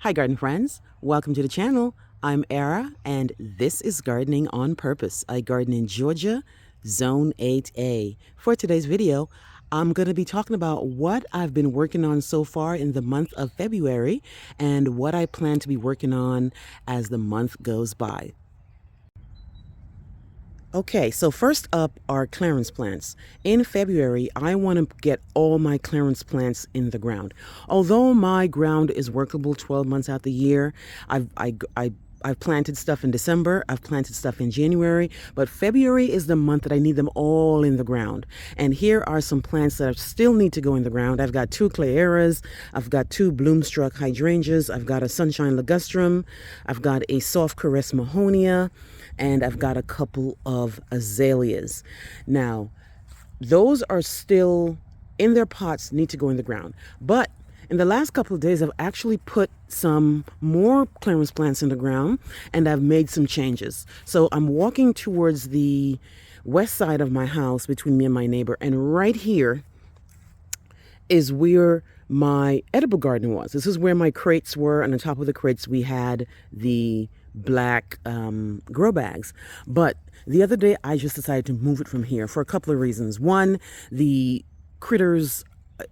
Hi garden friends, welcome to the channel. I'm Era and this is Gardening on Purpose. I garden in Georgia, Zone 8A. For today's video, I'm going to be talking about what I've been working on so far in the month of February and what I plan to be working on as the month goes by. Okay, so first up are clearance plants. In February, I want to get all my clearance plants in the ground. Although my ground is workable 12 months out the year, I've planted stuff in December, I've planted stuff in January, but February is the month that I need them all in the ground. And here are some plants that still need to go in the ground. I've got two Clayeras, I've got two Bloomstruck hydrangeas, I've got a Sunshine Ligustrum, I've got a Soft Caress Mahonia, and I've got a couple of azaleas. Now, those are still in their pots, need to go in the ground. But in the last couple of days, I've actually put some more clearance plants in the ground and I've made some changes. So I'm walking towards the west side of my house between me and my neighbor. And right here is where my edible garden was. This is where my crates were. And on top of the crates, we had the black grow bags. But the other day, I just decided to move it from here for a couple of reasons. One, the critters,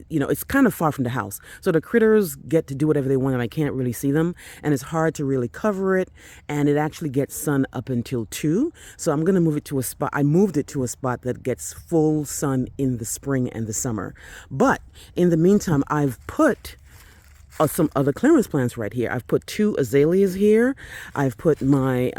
it's kind of far from the house. So the critters get to do whatever they want and I can't really see them. And it's hard to really cover it. And it actually gets sun up until 2. So I'm going to move it to a spot. I moved it to a spot that gets full sun in the spring and the summer. But in the meantime, I've put some other clearance plants right here. I've put two azaleas here. I've put my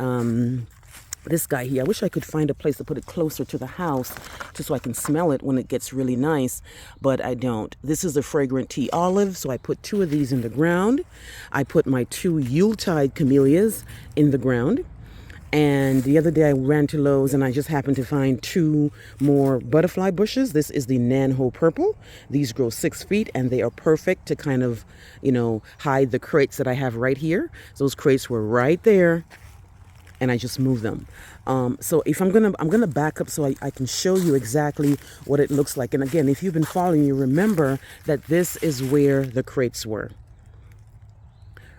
this guy here. I wish I could find a place to put it closer to the house just so I can smell it when it gets really nice, but I don't. This is a fragrant tea olive, so I put two of these in the ground. I put my two Yuletide camellias in the ground. And the other day I ran to Lowe's and I just happened to find two more butterfly bushes. This is the Nanho Purple. These grow 6 feet and they are perfect to kind of, hide the crates that I have right here. So those crates were right there and I just moved them. So if I'm gonna back up so I can show you exactly what it looks like. And again, if you've been following, you remember that this is where the crates were.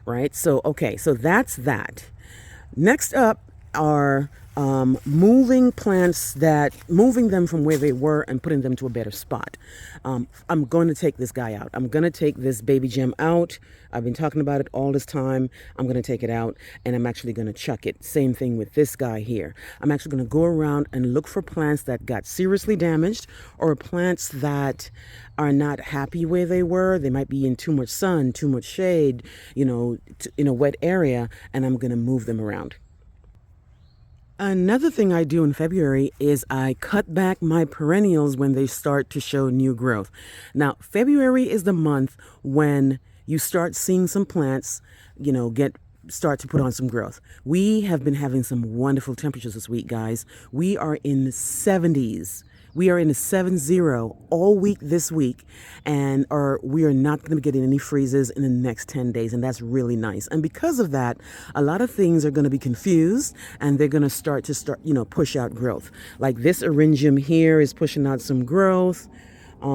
Right? So, okay, so that's that. Next up are moving them from where they were and putting them to a better spot. I'm going to take this guy out. I'm going to take this baby gem out. I've been talking about it all this time. I'm going to take it out and I'm actually going to chuck it. Same thing with this guy here. I'm actually going to go around and look for plants that got seriously damaged or plants that are not happy where they were. They might be in too much sun, too much shade, in a wet area, and I'm going to move them around. Another thing I do in February is I cut back my perennials when they start to show new growth. Now, February is the month when you start seeing some plants, start to put on some growth. We have been having some wonderful temperatures this week, guys. We are in the 70s. We are in the 70 all week this week, and we are not going to be getting any freezes in the next 10 days, and that's really nice. And because of that, a lot of things are going to be confused, and they're going to start, push out growth. Like this Eryngium here is pushing out some growth. A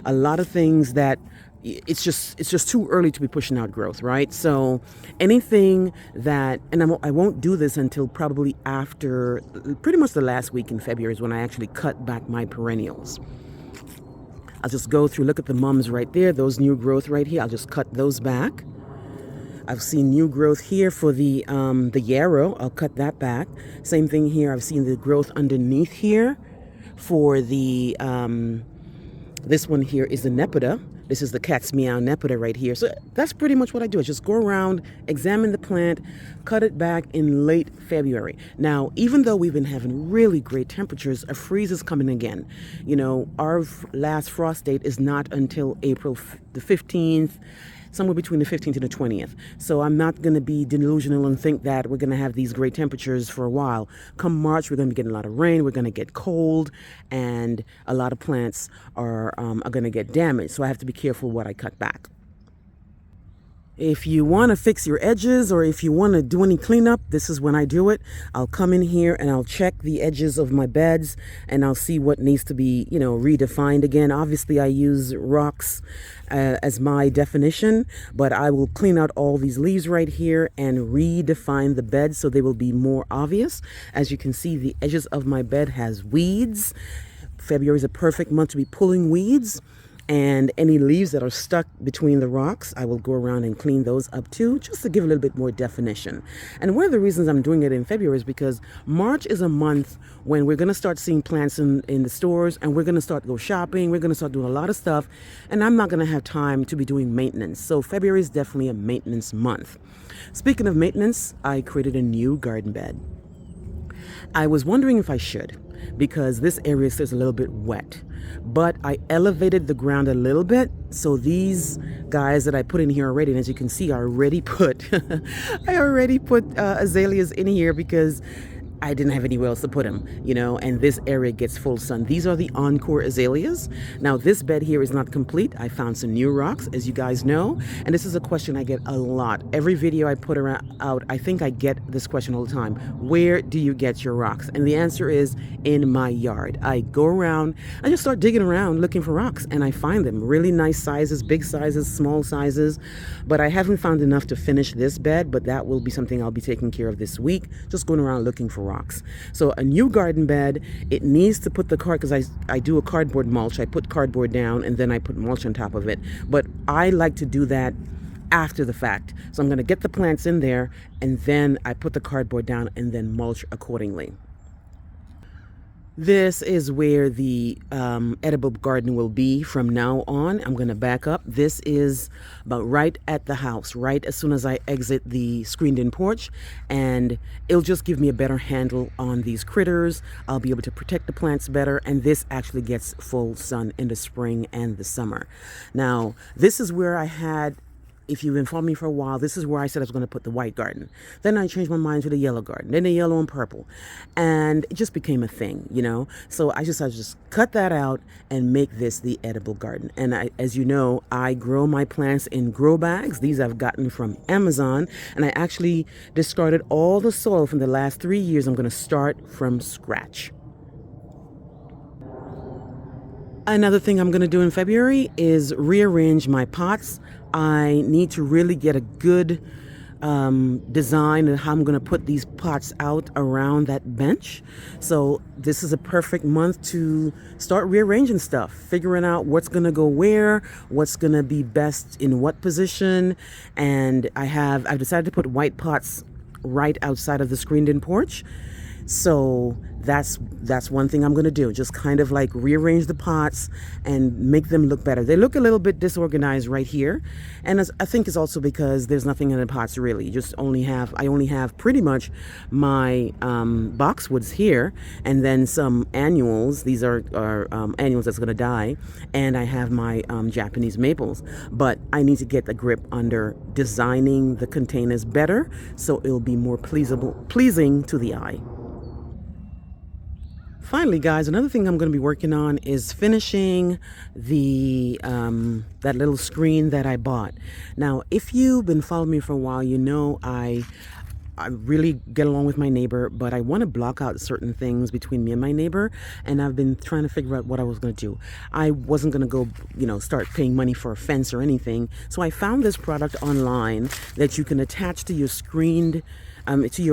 lot of things that it's just too early to be pushing out growth, right? So anything that, and I won't do this until probably after pretty much the last week in February is when I actually cut back my perennials. I'll just go through, look at the mums right there, those new growth right here. I'll just cut those back. I've seen new growth here for the yarrow. I'll cut that back. Same thing here. I've seen the growth underneath here for the, this one here is the Nepeta. This is the Cat's Meow Nepeta right here. So that's pretty much what I do. I just go around, examine the plant, cut it back in late February. Now, even though we've been having really great temperatures, a freeze is coming again. Our last frost date is not until April the 15th, somewhere between the 15th and the 20th. So I'm not going to be delusional and think that we're going to have these great temperatures for a while. Come March, we're going to be getting a lot of rain. We're going to get cold, and a lot of plants are going to get damaged. So I have to be careful what I cut back. If you want to fix your edges or if you want to do any cleanup, this is when I do it. I'll come in here and I'll check the edges of my beds and I'll see what needs to be, redefined again. Obviously, I use rocks as my definition, but I will clean out all these leaves right here and redefine the bed so they will be more obvious. As you can see, the edges of my bed has weeds. February is a perfect month to be pulling weeds. And any leaves that are stuck between the rocks, I will go around and clean those up too, just to give a little bit more definition. And one of the reasons I'm doing it in February is because March is a month when we're going to start seeing plants in the stores, and we're going to start to go shopping. We're going to start doing a lot of stuff, and I'm not going to have time to be doing maintenance. So February is definitely a maintenance month. Speaking of maintenance, I created a new garden bed. I was wondering if I should, because this area is a little bit wet, but I elevated the ground a little bit. So these guys that I put in here already, and as you can see, I already put azaleas in here because I didn't have anywhere else to put them, and this area gets full sun. These are the Encore azaleas. Now, this bed here is not complete. I found some new rocks, as you guys know, and this is a question I get a lot. Every video I put out, I think I get this question all the time. Where do you get your rocks? And the answer is in my yard. I go around, I just start digging around looking for rocks, and I find them. Really nice sizes, big sizes, small sizes, but I haven't found enough to finish this bed, but that will be something I'll be taking care of this week, just going around looking for rocks. So a new garden bed, it needs to put the because I do a cardboard mulch. I put cardboard down and then I put mulch on top of it. But I like to do that after the fact. So I'm going to get the plants in there and then I put the cardboard down and then mulch accordingly. This is where the edible garden will be from now on. I'm going to back up. This is about right at the house, right as soon as I exit the screened-in porch, and it'll just give me a better handle on these critters. I'll be able to protect the plants better, and this actually gets full sun in the spring and the summer. Now, this is where I had, if you've been following me for a while, this is where I said I was going to put the white garden. Then I changed my mind to the yellow garden, then the yellow and purple. And it just became a thing, So I just cut that out and make this the edible garden. And as you know, I grow my plants in grow bags. These I've gotten from Amazon. And I actually discarded all the soil from the last 3 years. I'm going to start from scratch. Another thing I'm going to do in February is rearrange my pots. I need to really get a good design of how I'm going to put these pots out around that bench. So this is a perfect month to start rearranging stuff, figuring out what's going to go where, what's going to be best in what position. And I've decided to put white pots right outside of the screened-in porch. So that's one thing I'm going to do, just kind of like rearrange the pots and make them look better. They look a little bit disorganized right here, and I think it's also because there's nothing in the pots really. I only have pretty much my boxwoods here, and then some annuals. These are annuals that's going to die, and I have my Japanese maples. But I need to get the grip under designing the containers better so it'll be more pleasing to the eye. Finally, guys, another thing I'm going to be working on is finishing the that little screen that I bought. Now, if you've been following me for a while, you know I really get along with my neighbor, but I want to block out certain things between me and my neighbor, and I've been trying to figure out what I was going to do. I wasn't going to go, start paying money for a fence or anything. So I found this product online that you can attach to your screened, to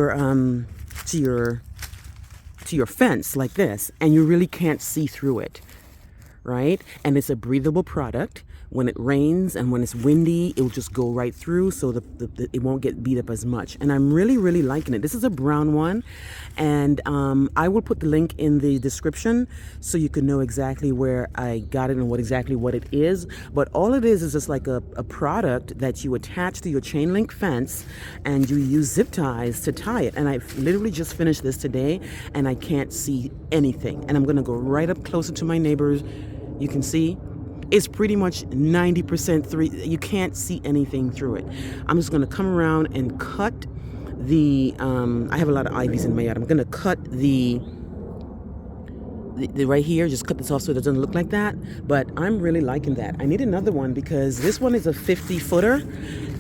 your fence like this, and you really can't see through it, right? And it's a breathable product. When it rains and when it's windy, it will just go right through, so it won't get beat up as much. And I'm really, really liking it. This is a brown one, and I will put the link in the description so you can know exactly where I got it and what it is. But all it is just like a product that you attach to your chain link fence, and you use zip ties to tie it. And I literally just finished this today, and I can't see anything. And I'm going to go right up closer to my neighbors. You can see it's pretty much 90% you can't see anything through it. I'm just going to come around and cut the I have a lot of ivies in my yard. I'm going to cut the right here, just cut this off so it doesn't look like that. But I'm really liking that. I need another one because this one is a 50 footer,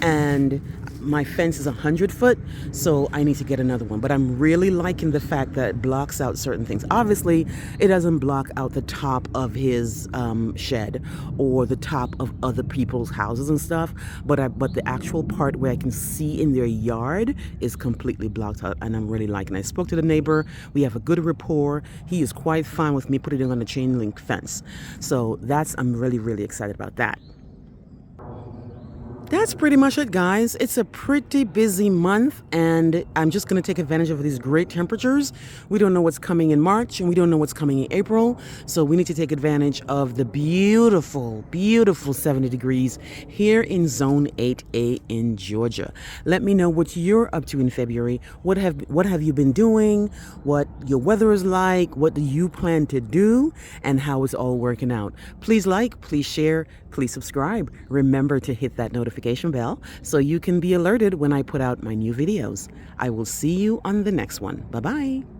and my fence is 100 foot, so I need to get another one. But I'm really liking the fact that it blocks out certain things. Obviously, it doesn't block out the top of his shed or the top of other people's houses and stuff, but the actual part where I can see in their yard is completely blocked out, and I'm really liking it. I spoke to the neighbor. We have a good rapport. He is quite fine with me putting it on a chain link fence. So I'm really, really excited about that. That's pretty much it, guys. It's a pretty busy month, and I'm just going to take advantage of these great temperatures. We don't know what's coming in March, and we don't know what's coming in April, so we need to take advantage of the beautiful, beautiful 70 degrees here in Zone 8A in Georgia. Let me know what you're up to in February. What have you been doing? What your weather is like? What do you plan to do? And how it's all working out. Please like, please share, please subscribe. Remember to hit that notification bell so you can be alerted when I put out my new videos. I will see you on the next one. Bye-bye.